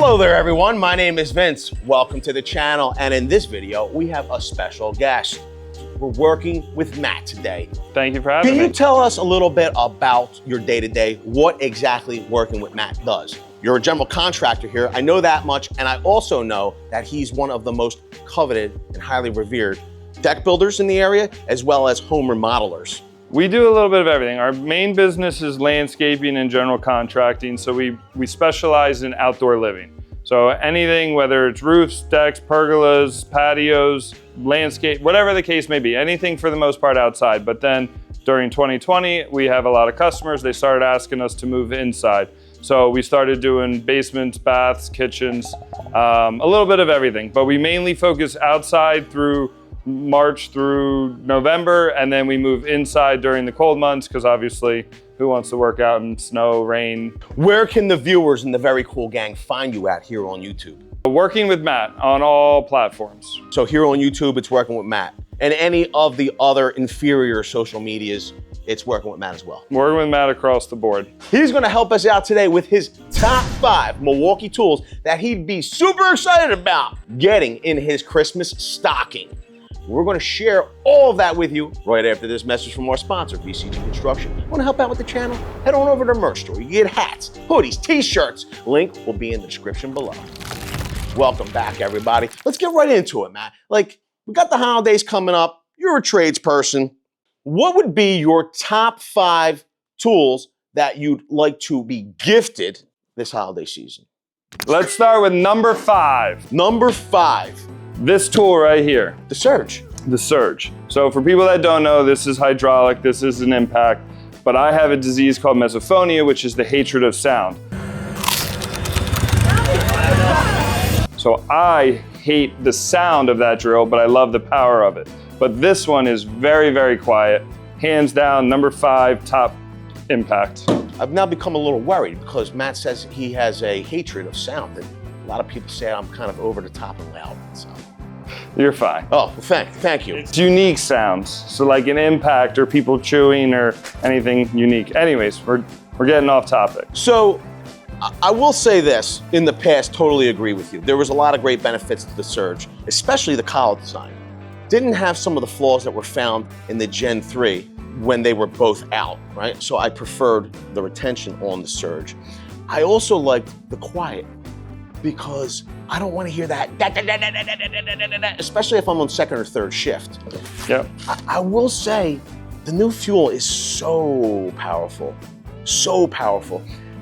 Hello there everyone, my name is Vince. Welcome to the channel, and in this video we have a special guest. We're working with Matt today. Thank you for having me. Can you tell us a little bit about your day-to-day, what exactly working with Matt does? You're a general contractor here, I know that much, and I also know that he's one of the most coveted and highly revered deck builders in the area, as well as home remodelers. We do a little bit of everything. Our main business is landscaping and general contracting, so we specialize in outdoor living. So anything, whether it's roofs, decks, pergolas, patios, landscape, whatever the case may be, anything for the most part outside. But then during 2020, we have a lot of customers, they started asking us to move inside. So we started doing basements, baths, kitchens, a little bit of everything. But we mainly focus outside through March through November, and then we move inside during the cold months because obviously who wants to work out in snow, rain? Where can the viewers and the Very Cool Gang find you at here on YouTube? Working with Matt on all platforms. So here on YouTube, it's working with Matt. And any of the other inferior social medias, it's working with Matt as well. Working with Matt across the board. He's gonna help us out today with his top 5 Milwaukee tools that he'd be super excited about getting in his Christmas stocking. We're going to share all of that with you right after this message from our sponsor, VCG Construction. Want to help out with the channel? Head on over to the merch store. You get hats, hoodies, t-shirts. Link will be in the description below. Welcome back, everybody. Let's get right into it, Matt. Like, we got the holidays coming up. You're a tradesperson. What would be your top 5 tools that you'd like to be gifted this holiday season? Let's start with number 5. Number 5. This tool right here. The Surge. The Surge. So for people that don't know, this is hydraulic, this is an impact, but I have a disease called misophonia, which is the hatred of sound. So I hate the sound of that drill, but I love the power of it. But this one is very, very quiet. Hands down, number 5, top impact. I've now become a little worried because Matt says he has a hatred of sound, and a lot of people say I'm kind of over the top and loud. So. You're fine. Oh, well, thank you. It's unique sounds. So like an impact or people chewing or anything unique. Anyways, we're getting off topic. So I will say this, in the past, totally agree with you. There was a lot of great benefits to the Surge, especially the collar design. Didn't have some of the flaws that were found in the Gen 3 when they were both out, right? So I preferred the retention on the Surge. I also liked the quiet, because I don't want to hear that, especially if I'm on second or third shift. Yep. I will say the new fuel is so powerful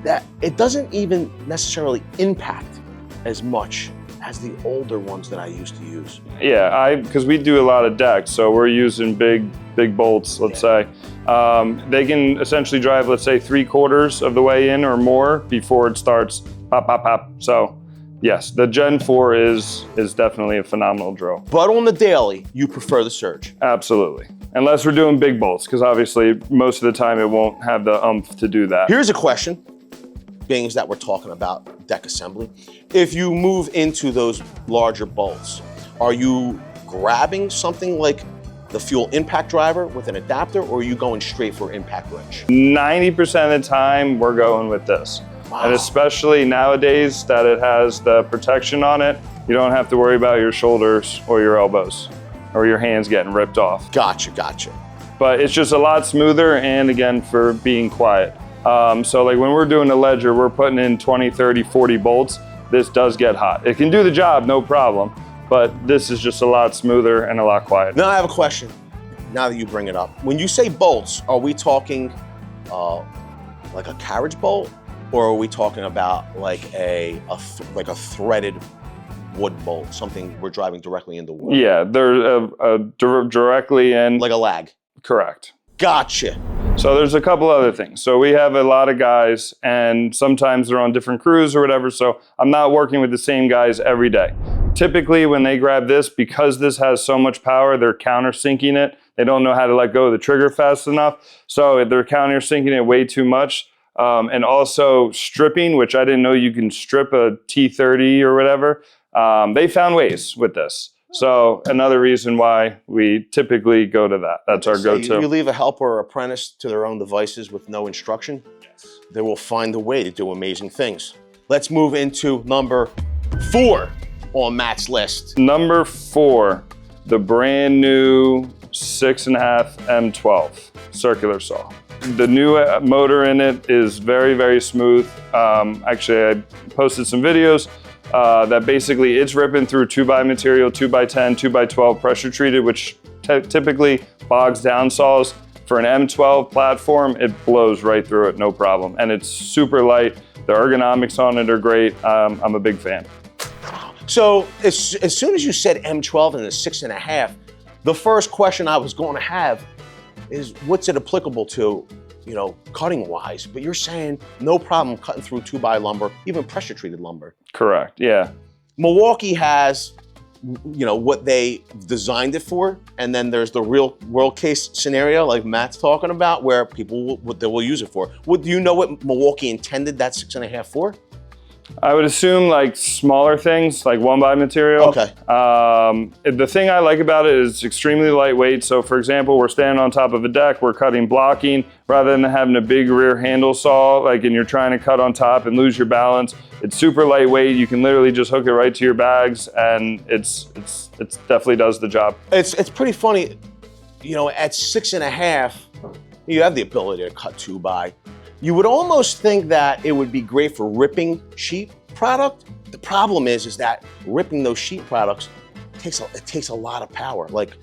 that it doesn't even necessarily impact as much as the older ones that I used to use. Yeah, because we do a lot of decks, so we're using big bolts, let's say. They can essentially drive, let's say, 3/4 of the way in or more before it starts pop, pop, pop. So yes, the Gen 4 is definitely a phenomenal drill. But on the daily, you prefer the Surge? Absolutely. Unless we're doing big bolts, because obviously most of the time it won't have the oomph to do that. Here's a question, being that we're talking about deck assembly. If you move into those larger bolts, are you grabbing something like the fuel impact driver with an adapter, or are you going straight for impact wrench? 90% of the time, we're going with this. Wow. And especially nowadays that it has the protection on it, you don't have to worry about your shoulders or your elbows or your hands getting ripped off. Gotcha. But it's just a lot smoother, and again, for being quiet. So like when we're doing a ledger, we're putting in 20, 30, 40 bolts. This does get hot. It can do the job, no problem, but this is just a lot smoother and a lot quieter. Now I have a question, now that you bring it up. When you say bolts, are we talking like a carriage bolt? Or are we talking about like a threaded wood bolt, something we're driving directly into wood? Yeah, they're directly in. Like a lag? Correct. Gotcha. So there's a couple other things. So we have a lot of guys, and sometimes they're on different crews or whatever, so I'm not working with the same guys every day. Typically when they grab this, because this has so much power, they're countersinking it. They don't know how to let go of the trigger fast enough, so they're countersinking it way too much. And also stripping, which I didn't know you can strip a T30 or whatever. They found ways with this. So another reason why we typically go to that. That's our go-to. You leave a helper or apprentice to their own devices with no instruction, yes, they will find a way to do amazing things. let's move into number 4 on Matt's list. Number 4, the brand new 6.5 M12 circular saw. The new motor in it is very, very smooth. Actually, I posted some videos that basically it's ripping through 2x material, 2x10, 2x12 pressure treated, which typically bogs down saws. For an M12 platform, it blows right through it, no problem. And it's super light. The ergonomics on it are great. I'm a big fan. So as soon as you said M12 and the 6.5, the first question I was going to have is what's it applicable to, you know, cutting wise? But you're saying no problem cutting through 2x lumber, even pressure treated lumber. Correct, yeah. Milwaukee has, you know, what they designed it for, and then there's the real world case scenario like Matt's talking about where people what they will use it for. Do you know what Milwaukee intended that 6.5 for? I would assume like smaller things, like 1x material. Okay. The thing I like about it is it's extremely lightweight. So for example, we're standing on top of a deck, we're cutting blocking, rather than having a big rear handle saw, like, and you're trying to cut on top and lose your balance. It's super lightweight. You can literally just hook it right to your bags, and it definitely does the job. It's pretty funny, you know, at 6.5, you have the ability to cut 2x. You would almost think that it would be great for ripping sheet product. The problem is that ripping those sheet products takes a lot of power. Like,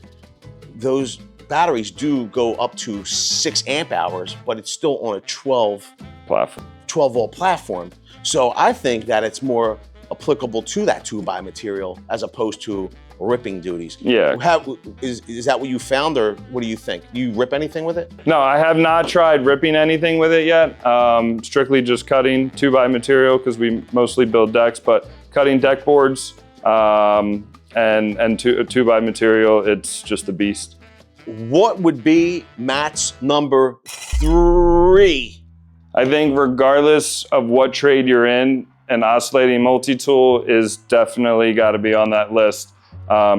those batteries do go up to 6 amp hours, but it's still on a 12 volt platform. So I think that it's more applicable to that 2x material as opposed to ripping duties. Yeah. Is that what you found, or what do you think? Do you rip anything with it? No, I have not tried ripping anything with it yet. Strictly just cutting 2x material because we mostly build decks, but cutting deck boards and 2x material, it's just a beast. What would be Matt's number 3? I think regardless of what trade you're in, an oscillating multi-tool is definitely got to be on that list.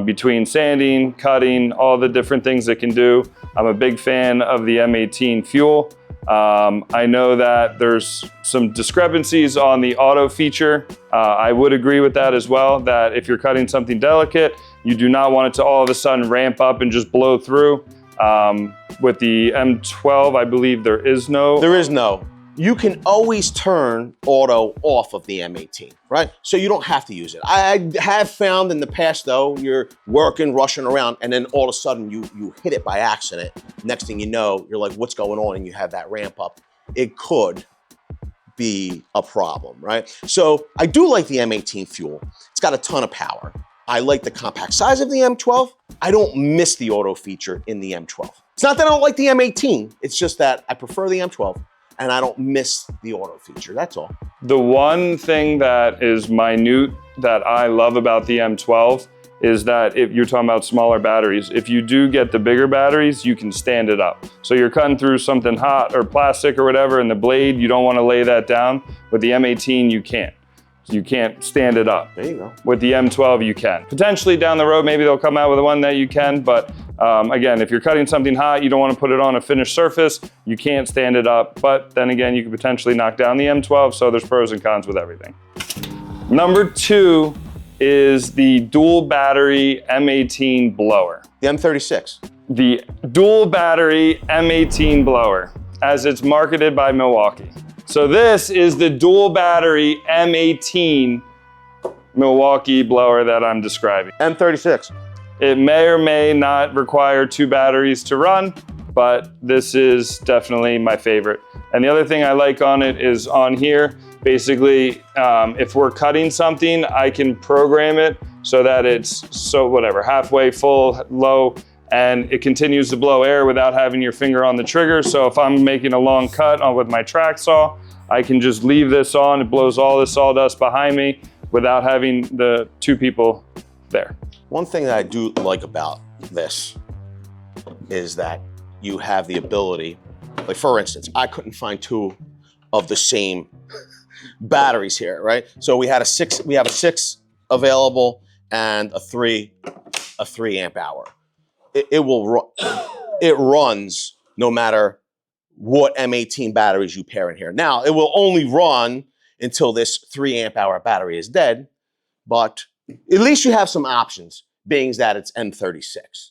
Between sanding, cutting, all the different things it can do. I'm a big fan of the M18 FUEL. I know that there's some discrepancies on the auto feature. I would agree with that as well, that if you're cutting something delicate, you do not want it to all of a sudden ramp up and just blow through. With the M12, I believe there is no. There is no. You can always turn auto off of the M18, right? So you don't have to use it. I have found in the past though, you're working, rushing around, and then all of a sudden you hit it by accident. Next thing you know, you're like, what's going on? And you have that ramp up. It could be a problem, right? So I do like the M18 FUEL. It's got a ton of power. I like the compact size of the M12. I don't miss the auto feature in the M12. It's not that I don't like the M18. It's just that I prefer the M12. And I don't miss the auto feature, that's all. The one thing that is minute that I love about the M12 is that if you're talking about smaller batteries, if you do get the bigger batteries, you can stand it up. So you're cutting through something hot or plastic or whatever, and the blade, you don't want to lay that down. With the M18, you can't. You can't stand it up. There you go. With the M12, you can. Potentially down the road, maybe they'll come out with one that you can, but again, if you're cutting something hot, you don't want to put it on a finished surface, you can't stand it up. But then again, you could potentially knock down the M12, so there's pros and cons with everything. Number 2 is the dual battery M18 blower. The M36. The dual battery M18 blower, as it's marketed by Milwaukee. So this is the dual battery M18 Milwaukee blower that I'm describing. M36. It may or may not require 2 batteries to run, but this is definitely my favorite. And the other thing I like on it is on here, basically, if we're cutting something, I can program it so that it's halfway full, low, and it continues to blow air without having your finger on the trigger. So if I'm making a long cut with my track saw, I can just leave this on. It blows all the sawdust behind me without having the 2 people there. One thing that I do like about this is that you have the ability, like for instance, I couldn't find 2 of the same batteries here, right? So we have a 6 available and a 3 amp hour. It runs no matter what M18 batteries you pair in here. Now, it will only run until this 3 amp hour battery is dead, but at least you have some options, being that it's M36.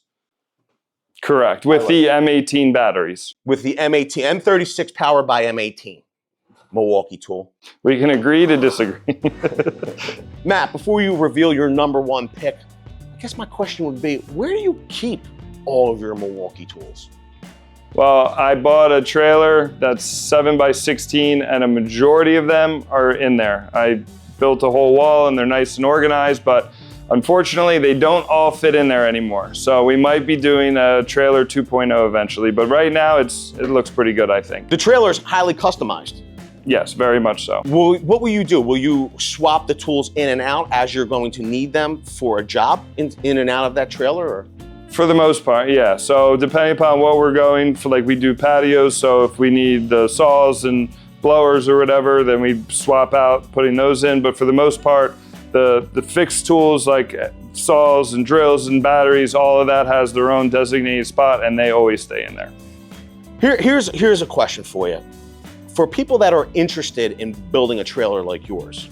Correct, with the M18 batteries. With the M18, M36 powered by M18. Milwaukee tool. We can agree to disagree. Matt, before you reveal your #1 pick, I guess my question would be, where do you keep all of your Milwaukee tools? Well, I bought a trailer that's 7x16 and a majority of them are in there. I built a whole wall and they're nice and organized, but unfortunately they don't all fit in there anymore. So we might be doing a trailer 2.0 eventually, but right now it looks pretty good, I think. The trailer's highly customized. Yes, very much so. What will you do? Will you swap the tools in and out as you're going to need them for a job in and out of that trailer? Or? For the most part, yeah. So depending upon what we're going for, like we do patios, so if we need the saws and blowers or whatever, then we swap out putting those in. But for the most part, the fixed tools like saws and drills and batteries, all of that has their own designated spot and they always stay in there. Here's a question for you. For people that are interested in building a trailer like yours,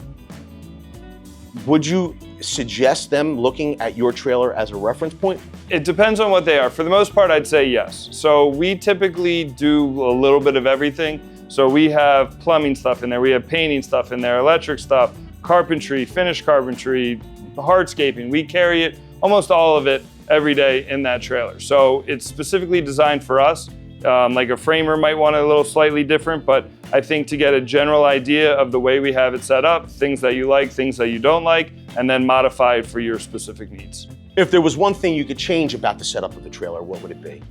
would you suggest them looking at your trailer as a reference point? It depends on what they are. For the most part, I'd say yes. So we typically do a little bit of everything. So we have plumbing stuff in there, we have painting stuff in there, electric stuff, carpentry, finished carpentry, hardscaping. We carry it, almost all of it, every day in that trailer. So it's specifically designed for us. Like a framer might want it a little slightly different, but I think to get a general idea of the way we have it set up, things that you like, things that you don't like, and then modify it for your specific needs. If there was one thing you could change about the setup of the trailer, what would it be?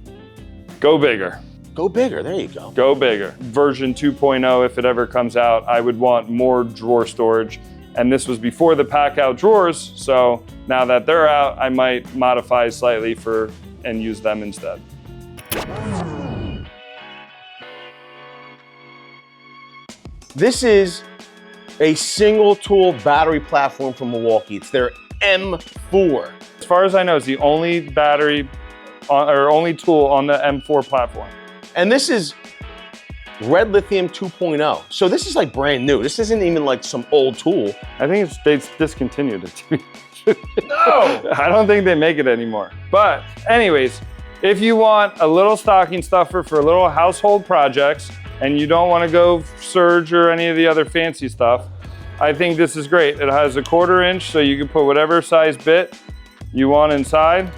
Go bigger. Go bigger, there you go. Go bigger. Version 2.0, if it ever comes out, I would want more drawer storage. And this was before the pack out drawers, so now that they're out, I might modify slightly and use them instead. This is a single tool battery platform from Milwaukee. It's their M4. As far as I know, it's the only battery or only tool on the M4 platform. And this is red lithium 2.0. So this is like brand new. This isn't even like some old tool. I think they've discontinued it. No! I don't think they make it anymore. But anyways, if you want a little stocking stuffer for little household projects, and you don't want to go Surge or any of the other fancy stuff, I think this is great. It has a 1/4 inch, so you can put whatever size bit you want inside,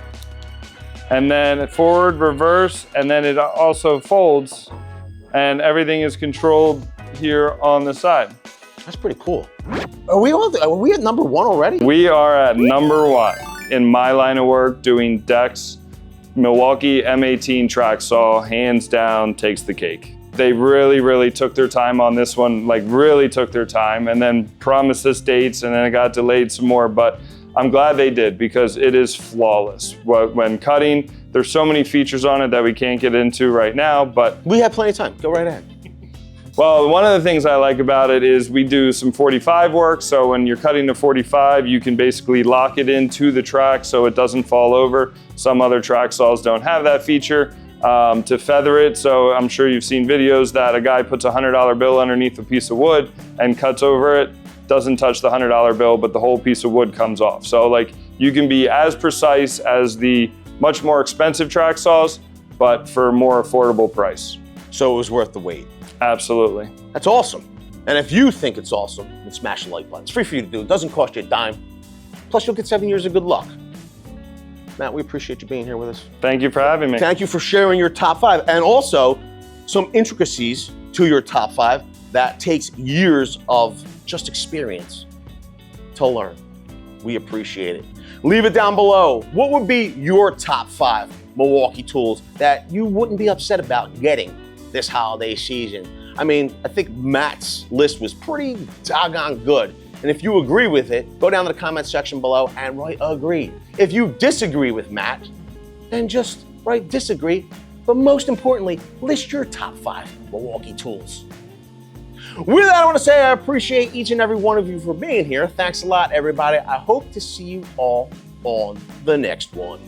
and then forward, reverse, and then it also folds, and everything is controlled here on the side. That's pretty cool. Are we at #1 already? We are at #1 in my line of work doing decks. Milwaukee M18 Track Saw, hands down, takes the cake. They really took their time on this one, like really took their time, and then promised us dates, and then it got delayed some more, but I'm glad they did because it is flawless. When cutting, there's so many features on it that we can't get into right now, but we have plenty of time, go right ahead. Well, one of the things I like about it is we do some 45 work, so when you're cutting to 45, you can basically lock it into the track so it doesn't fall over. Some other track saws don't have that feature. To feather it, so I'm sure you've seen videos that a guy puts a $100 bill underneath a piece of wood and cuts over it, doesn't touch the $100 bill, but the whole piece of wood comes off. So like you can be as precise as the much more expensive track saws, but for a more affordable price. So it was worth the wait. Absolutely. That's awesome. And if you think it's awesome, then smash the like button. It's free for you to do. It doesn't cost you a dime. Plus you'll get 7 years of good luck. Matt, we appreciate you being here with us. Thank you for having me. Thank you for sharing your top 5 and also some intricacies to your top 5 that takes years of just experience to learn. We appreciate it. Leave it down below. What would be your top 5 Milwaukee tools that you wouldn't be upset about getting this holiday season? I mean, I think Matt's list was pretty doggone good. And if you agree with it, go down to the comment section below and write agree. If you disagree with Matt, then just write disagree. But most importantly, list your top 5 Milwaukee tools. With that, I want to say I appreciate each and every one of you for being here. Thanks a lot, everybody. I hope to see you all on the next one.